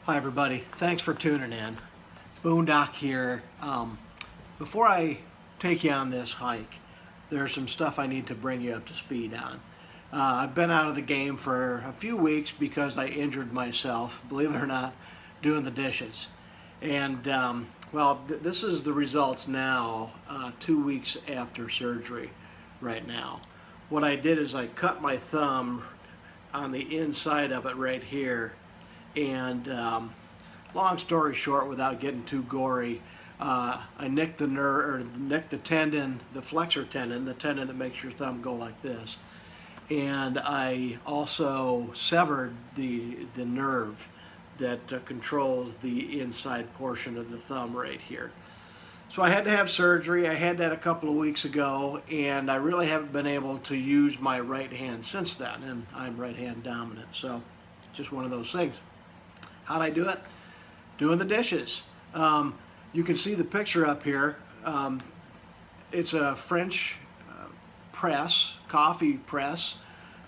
Hi everybody, thanks for tuning in. Boondock here. Before I take you on this hike, there's some stuff I need to bring you up to speed on. I've been out of the game for a few weeks because I injured myself, believe it or not, doing the dishes. And this is the results now, 2 weeks after surgery right now. What I did is I cut my thumb on the inside of it right here, and long story short, without getting too gory, I nicked the nerve, or nicked the tendon, the flexor tendon, the tendon that makes your thumb go like this, and I also severed the nerve that controls the inside portion of the thumb right here. So I had to have surgery. I had that a couple of weeks ago, and I really haven't been able to use my right hand since then, and I'm right hand dominant, so just one of those things. How'd I do it? Doing the dishes. You can see the picture up here. It's a French press, coffee press,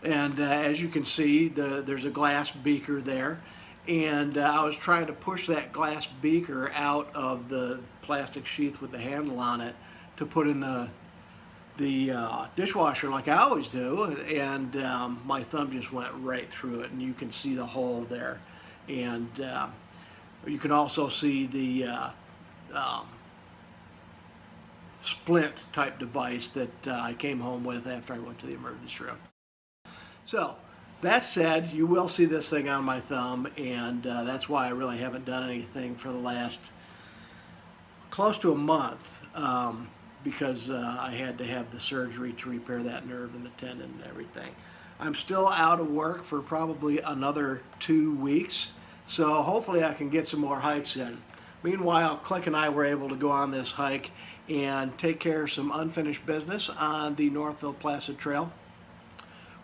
and as you can see, there's a glass beaker there, and I was trying to push that glass beaker out of the plastic sheath with the handle on it to put in the dishwasher like I always do, and my thumb just went right through it, and you can see the hole there. And you can also see the splint type device that I came home with after I went to the emergency room. So that said, you will see this thing on my thumb, and that's why I really haven't done anything for the last close to a month, because I had to have the surgery to repair that nerve and the tendon and everything. I'm still out of work for probably another 2 weeks, so hopefully I can get some more hikes in. Meanwhile, Click and I were able to go on this hike and take care of some unfinished business on the Northville-Placid trail.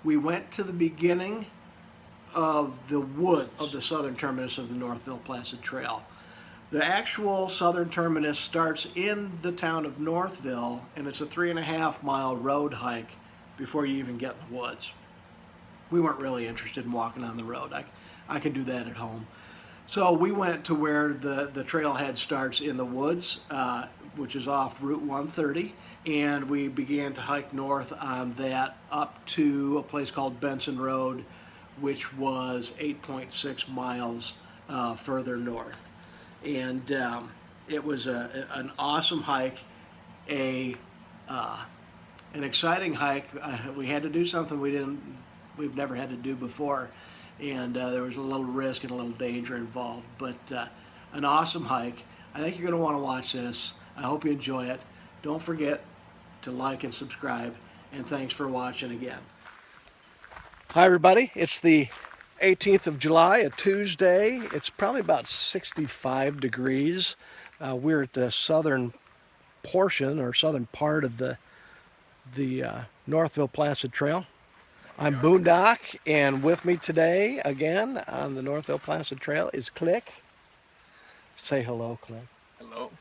We went to the beginning of the woods of the southern terminus of the Northville-Placid trail. The actual southern terminus starts in the town of Northville, and it's a 3.5-mile road hike before you even get in the woods. We weren't really interested in walking on the road. I can do that at home. So we went to where the trailhead starts in the woods, which is off Route 130, and we began to hike north on that up to a place called Benson Road, which was 8.6 miles further north. And it was an awesome hike, an exciting hike. We had to do something we've never had to do before, and there was a little risk and a little danger involved, but an awesome hike. I think you're going to want to watch this. I hope you enjoy it. Don't forget to like and subscribe, and thanks for watching again. Hi everybody, it's the 18th of July, a Tuesday. It's probably about 65 degrees. We're at the southern portion or southern part of the Northville-Placid trail. I'm Boondock, and with me today again on the Northville-Placid trail is Click. Say hello, Click. Hello.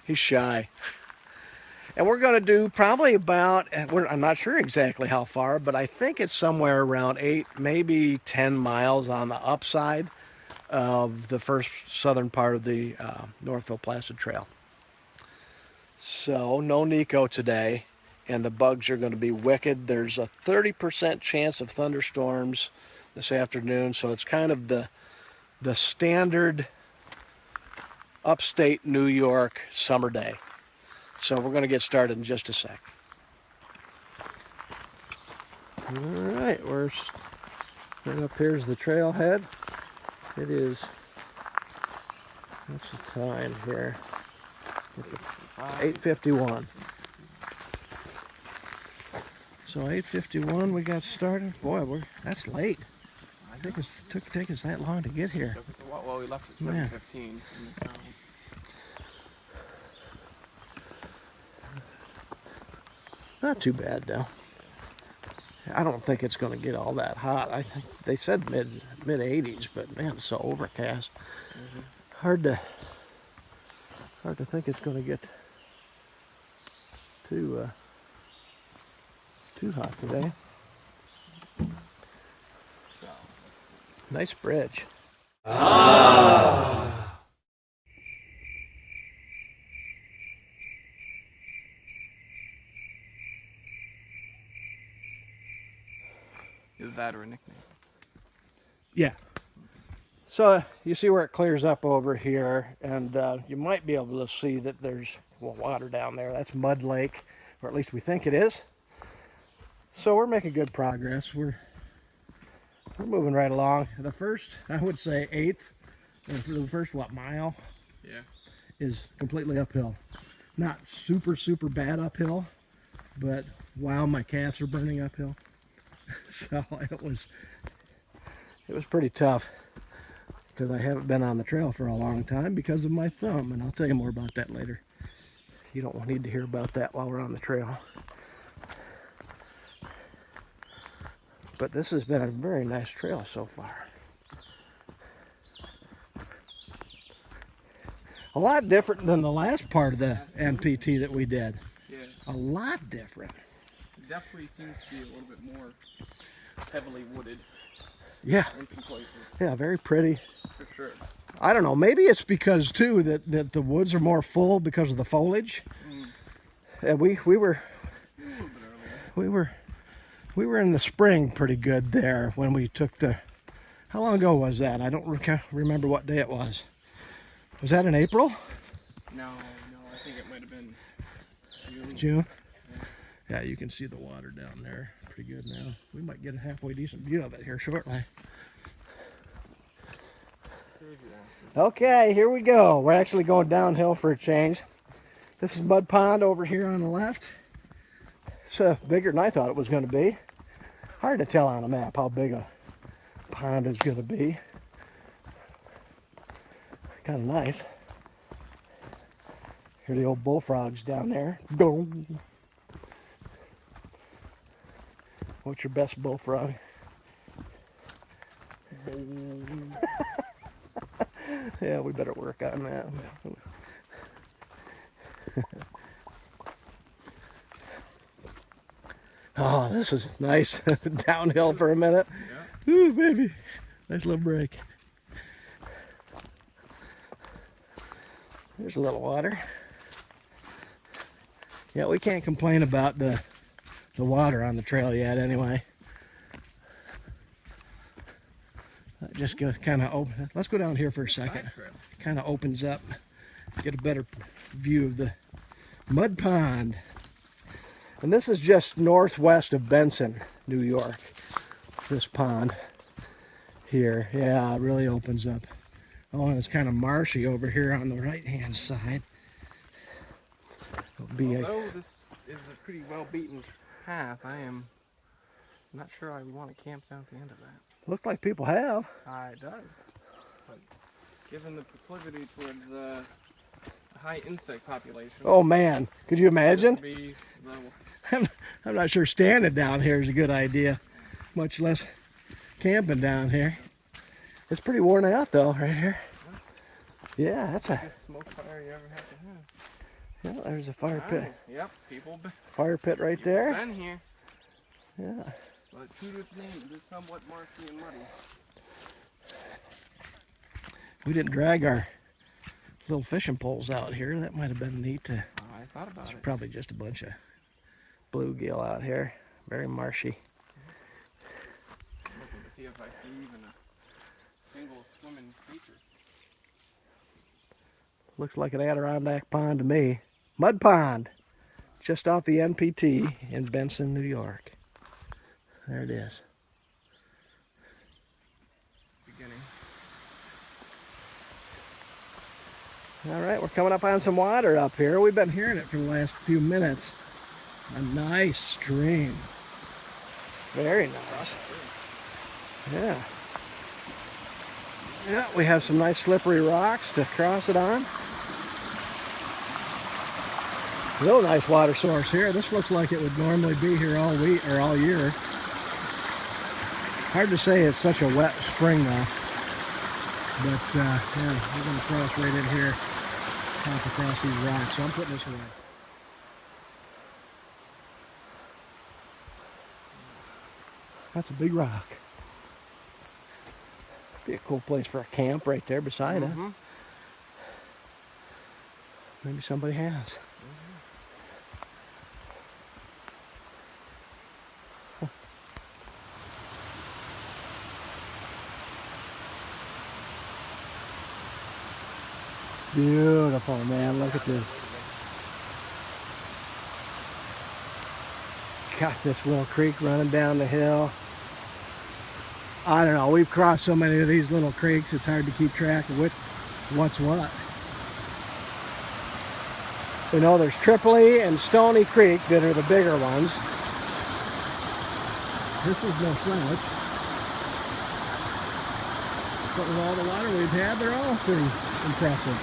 He's shy. And we're going to do probably about, I'm not sure exactly how far, but I think it's somewhere around 8, maybe 10 miles on the upside of the first southern part of the Northville-Placid trail. So no Nico today, and the bugs are going to be wicked. There's a 30% chance of thunderstorms this afternoon, so it's kind of the standard upstate New York summer day. So we're going to get started in just a sec. All right, right up here's the trailhead. It is, what's the time here? 8:51. So 8:51 we got started. Boy, that's late. Take us that long to get here. Took us a while. Well, we left at 7:15. Not too bad though. I don't think it's going to get all that hot. I think they said mid 80s, but man, it's so overcast. Hard to think it's going to get too hot today. Nice bridge. Is that or a nickname? Yeah. So you see where it clears up over here, and you might be able to see that there's water down there. That's Mud Lake, or at least we think it is. So we're making good progress. We're moving right along. The first, I would say, eighth, or the first mile, Yeah. is completely uphill. Not super bad uphill, but wow, my calves are burning uphill. So it was pretty tough, because I haven't been on the trail for a long time because of my thumb, and I'll tell you more about that later. You don't need to hear about that while we're on the trail. But this has been a very nice trail so far. A lot different than the last part of the NPT that we did. Yeah. A lot different. It definitely seems to be a little bit more heavily wooded Yeah. in some places. Yeah, very pretty. For sure. I don't know, maybe it's because too that the woods are more full because of the foliage. And we were A little bit earlier. we were in the spring pretty good there when we took the, how long ago was that? I don't remember what day it was. Was that in April? No, I think it might have been June. June? Yeah, you can see the water down there pretty good now. We might get a halfway decent view of it here shortly. Okay, here we go. We're actually going downhill for a change. This is Mud Pond over here on the left. It's bigger than I thought it was going to be. Hard to tell on a map how big a pond is going to be. Kind of nice. Here are the old bullfrogs down there. Boom. What's your best bullfrog? Yeah, we better work on that. Oh, this is nice. Downhill for a minute. Yeah. Ooh, baby. Nice little break. There's a little water. Yeah, we can't complain about the water on the trail yet anyway. That just kind of open. Let's go down here for a second. Kind of opens up. Get a better view of the Mud Pond. And this is just northwest of Benson, New York. This pond here. Yeah, it really opens up. Oh, and it's kind of marshy over here on the right-hand side. Although this is a pretty well-beaten path, I am not sure I want to camp down at the end of that. Looked like people have. It does. But given the proclivity towards the high insect population. Oh man, could you imagine? Be I'm not sure standing down here is a good idea, much less camping down here. It's pretty worn out though, right here. Yeah, that's a biggest smoke fire you ever have to have. yeah. There's a fire pit. Yep, people Fire pit right there. been here. Yeah. But true to its name, it is somewhat marshy and muddy. We didn't drag our little fishing poles out here. That might have been neat to. I thought about It's it. probably just a bunch of bluegill out here. Very marshy. I'm looking to see if I see even a single swimming creature. Looks like an Adirondack pond to me. Mud Pond, just off the NPT in Benson, New York. There it is. Beginning. All right, we're coming up on some water up here. We've been hearing it for the last few minutes. A nice stream. Very nice. Yeah. Yeah, we have some nice slippery rocks to cross it on. Real nice water source here. This looks like it would normally be here all week or all year. Hard to say it's such a wet spring though. But yeah, we're going to cross right in here, hop across these rocks. So I'm putting this away. That's a big rock. Be a cool place for a camp right there beside it. Maybe somebody has. Beautiful, man. Look at this. Got this little creek running down the hill. I don't know. We've crossed so many of these little creeks, it's hard to keep track of what's what. We know there's Tripoli and Stony Creek that are the bigger ones. This is no slouch. But with all the water we've had, they're all pretty impressive.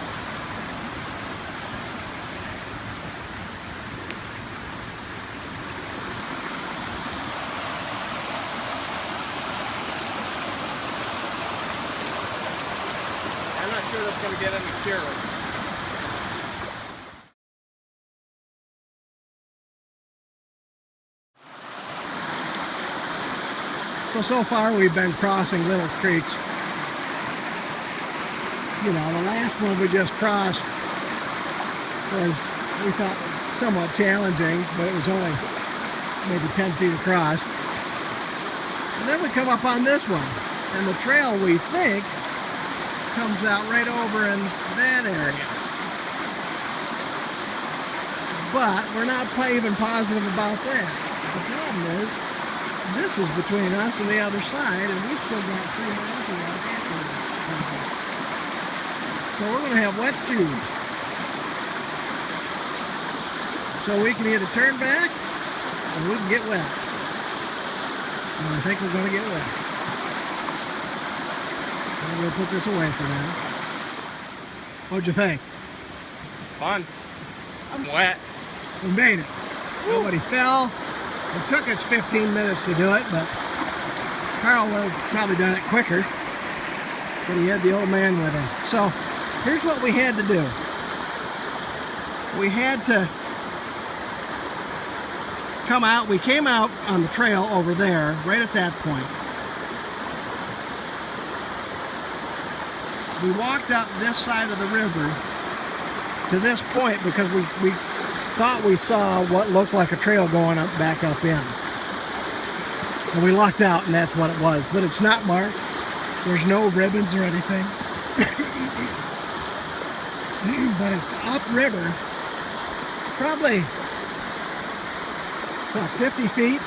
I'm not sure that's going to get any clearer. So far we've been crossing little creeks. You know, the last one we just crossed was, we thought, somewhat challenging, but it was only maybe 10 feet across. And then we come up on this one, and the trail, we think, comes out right over in that area. But we're not even positive about that. The problem is, this is between us and the other side, and we've still got 3 miles to walk after this. So we're going to have wet shoes. So we can either turn back, or we can get wet. And I think we're going to get wet. I'm going to put this away for now. What'd you think? It's fun. I'm wet. We made it. Nobody fell. It took us 15 minutes to do it, but Carl would have probably done it quicker. But he had the old man with him. So here's what we had to do. We had to come out. We came out on the trail over there, right at that point. We walked up this side of the river to this point because we thought we saw what looked like a trail going up, back up in. And we lucked out, and that's what it was. But it's not marked. There's no ribbons or anything. But it's upriver, probably about 50 feet.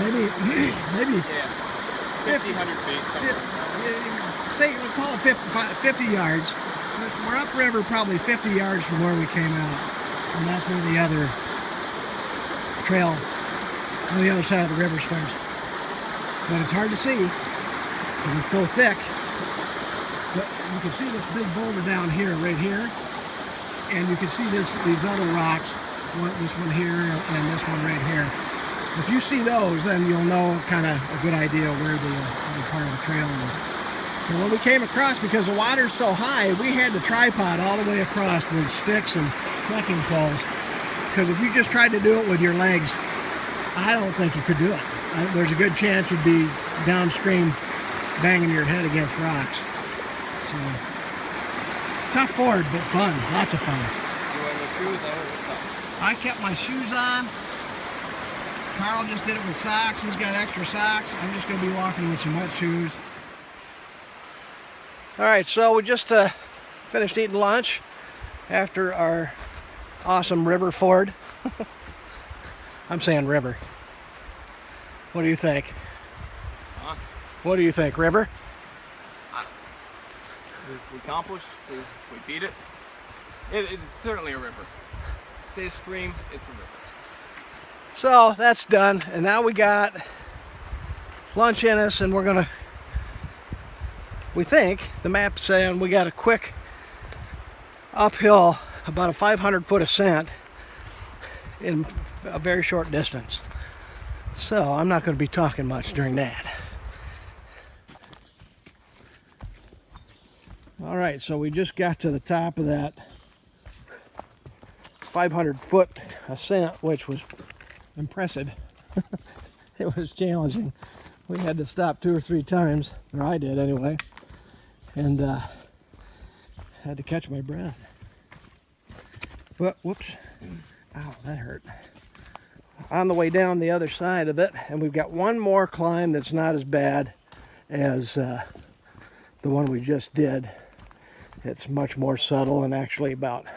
Maybe Yeah. 50, 100 feet. Say, we'll call it 50 yards. We're upriver probably 50 yards from where we came out. And that's where the other trail on the other side of the river starts. But it's hard to see because it's so thick. But you can see this big boulder down here, right here. And you can see these other rocks, this one here and this one right here. If you see those, then you'll know kind of a good idea where the other part of the trail is. And when we came across, because the water's so high, we had the tripod all the way across with sticks and trekking poles. Because if you just tried to do it with your legs, I don't think you could do it. There's a good chance you'd be downstream banging your head against rocks. So, tough ford, but fun. Lots of fun. You wearing the shoes on or with socks? I kept my shoes on. Carl just did it with socks. He's got extra socks. I'm just going to be walking with some wet shoes. All right, so we just finished eating lunch after our awesome river ford. I'm saying river. What do you think? Huh? What do you think, river? We accomplished. We beat it. It's certainly a river. Say a stream, it's a river. So that's done, and now we got lunch in us, and we're gonna, we think, the map's saying we got a quick uphill, about a 500-foot ascent in a very short distance. So I'm not going to be talking much during that. All right, so we just got to the top of that 500-foot ascent, which was impressive. It was challenging. we had to stop 2 or 3 times, or I did anyway, and had to catch my breath. Whoops. Ow, that hurt. On the way down the other side of it, and we've got one more climb that's not as bad as the one we just did. It's much more subtle and actually about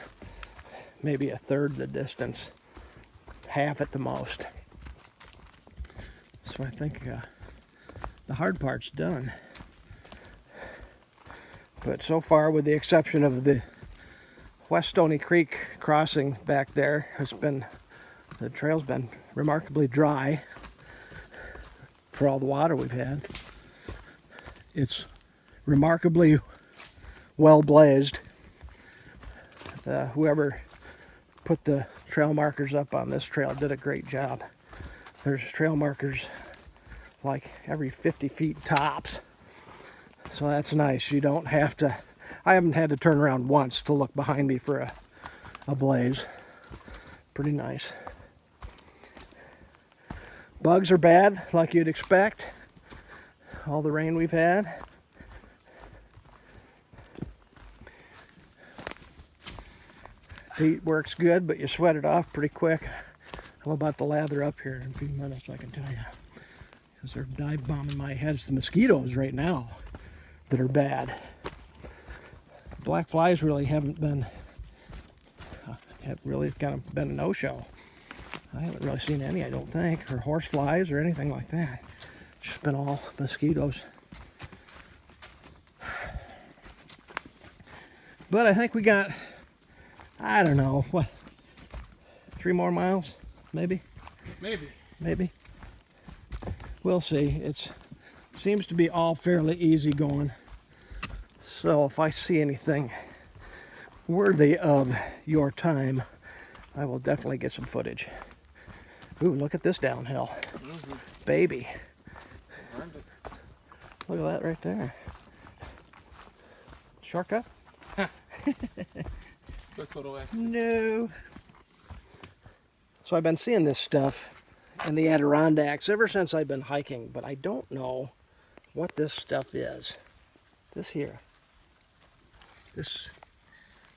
maybe a third the distance, half at the most. So I think the hard part's done. But so far, with the exception of the West Stony Creek crossing back there, the trail's been remarkably dry for all the water we've had. It's remarkably well blazed. Whoever put the trail markers up on this trail did a great job. There's trail markers like every 50 feet tops. So that's nice. You don't have to, I haven't had to turn around once to look behind me for a blaze. Pretty nice. Bugs are bad, like you'd expect. All the rain we've had. Heat works good, but you sweat it off pretty quick. I'm about to lather up here in a few minutes, I can tell you. Because they're dive bombing my head. It's the mosquitoes right now that are bad. Black flies really haven't been, have really kind of been a no-show. I haven't really seen any, I don't think, or horse flies or anything like that. It's just been all mosquitoes. But I think we got, I don't know, what, 3 more miles, maybe? Maybe. We'll see. It seems to be all fairly easy going. So if I see anything worthy of your time, I will definitely get some footage. Ooh, look at this downhill. Baby. Look at that right there. Shortcut? Quick little exit. No. So I've been seeing this stuff in the Adirondacks ever since I've been hiking, but I don't know what this stuff is. This here. This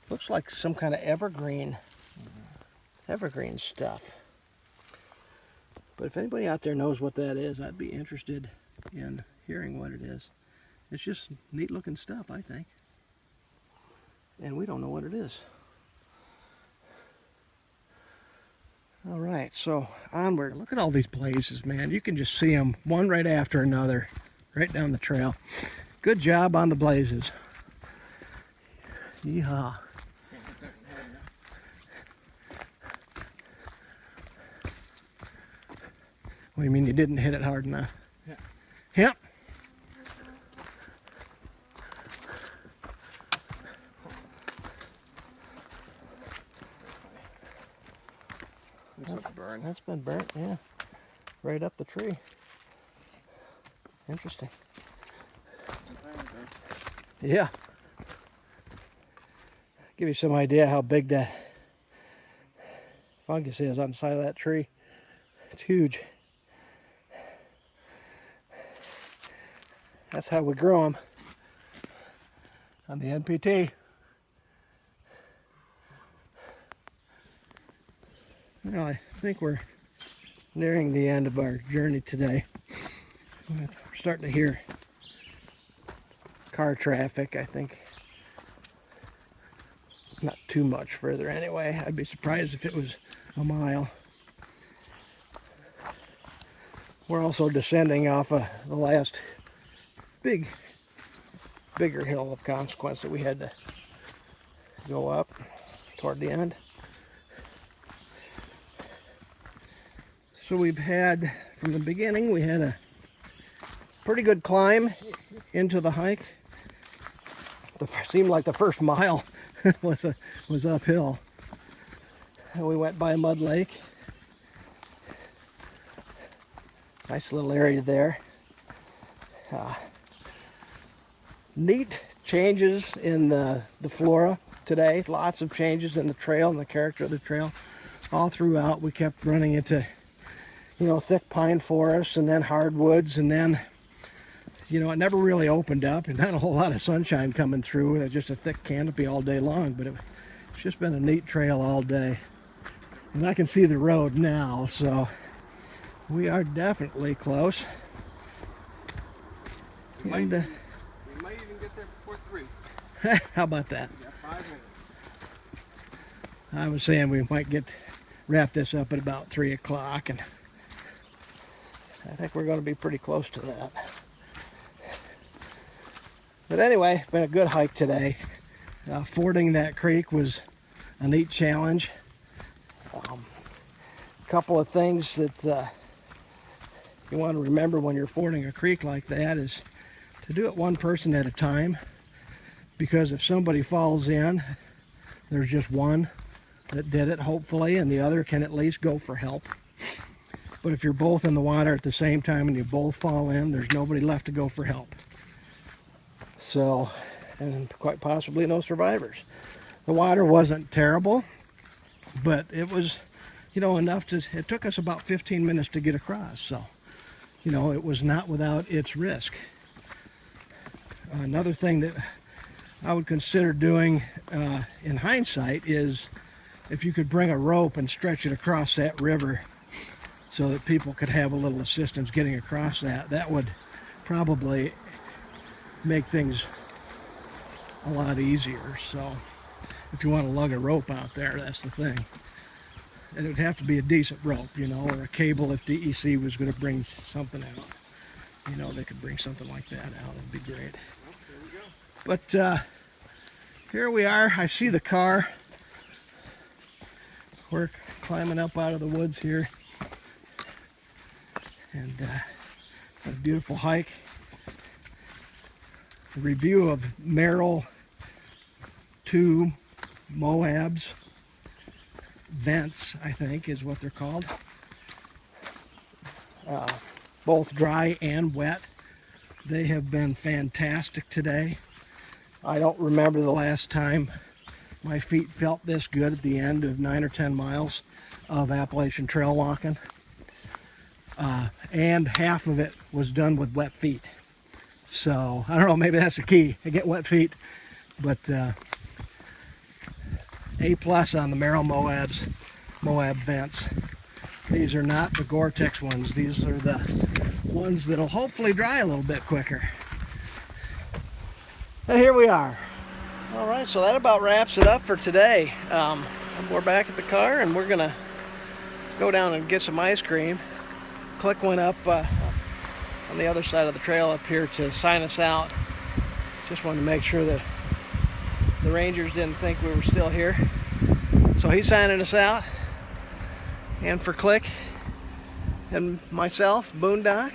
looks like some kind of evergreen stuff. But if anybody out there knows what that is, I'd be interested in hearing what it is. It's just neat looking stuff, I think. And we don't know what it is. All right, so onward. Look at all these blazes, man. You can just see them one right after another, right down the trail. Good job on the blazes. Yeehaw. What do you mean you didn't hit it hard enough? Yeah. Yep. That's been burnt, yeah. Right up the tree. Interesting. Yeah. Give you some idea how big that fungus is on the side of that tree. It's huge. That's how we grow them on the NPT. Well, I think we're nearing the end of our journey today. We're starting to hear car traffic, I think. Not too much further anyway. I'd be surprised if it was a mile. We're also descending off of the last bigger hill of consequence that we had to go up toward the end. So we've had, from the beginning, we had a pretty good climb into the hike. Seemed like the first mile was uphill. And we went by a mud lake. Nice little area there. Neat changes in the flora today. Lots of changes in the trail and the character of the trail. All throughout we kept running into, thick pine forests and then hardwoods and then you know, it never really opened up, and not a whole lot of sunshine coming through, and just a thick canopy all day long, but it's just been a neat trail all day. And I can see the road now, so we are definitely close. We might even get there before 3. How about that? We got 5 minutes. I was saying we might wrap this up at about 3 o'clock, and I think we're going to be pretty close to that. But anyway, been a good hike today. Fording that creek was a neat challenge. A couple of things that you want to remember when you're fording a creek like that is to do it one person at a time, because if somebody falls in, there's just one that did it, hopefully, and the other can at least go for help. But if you're both in the water at the same time and you both fall in, there's nobody left to go for help. So, and quite possibly no survivors. The water wasn't terrible, but it was, you know, enough to, it took us about 15 minutes to get across. So, you know, it was not without its risk. Another thing that I would consider doing in hindsight is if you could bring a rope and stretch it across that river so that people could have a little assistance getting across that. That would probably make things a lot easier. So if you want to lug a rope out there, that's the thing. And it would have to be a decent rope, you know, or a cable if DEC was going to bring something out. You know, they could bring something like that out. It'd be great. But here we are. I see the car. We're climbing up out of the woods here. And a beautiful hike. A review of Merrill 2 Moabs. Vents, I think, is what they're called. Both dry and wet. They have been fantastic today. I don't remember the last time my feet felt this good at the end of 9 or 10 miles of Appalachian trail walking. And half of it was done with wet feet. So, I don't know, maybe that's the key. I get wet feet. But A+ on the Merrill Moab vents. These are not the Gore-Tex ones. These are the ones that'll hopefully dry a little bit quicker. And here we are. All right, so that about wraps it up for today. We're back at the car, and we're gonna go down and get some ice cream. Click went up on the other side of the trail up here to sign us out. Just wanted to make sure that the Rangers didn't think we were still here. So he's signing us out. And for Click and myself, Boondock,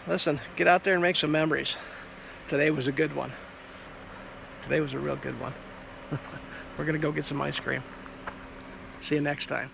listen, get out there and make some memories. Today was a good one. Today was a real good one. We're gonna go get some ice cream. See you next time.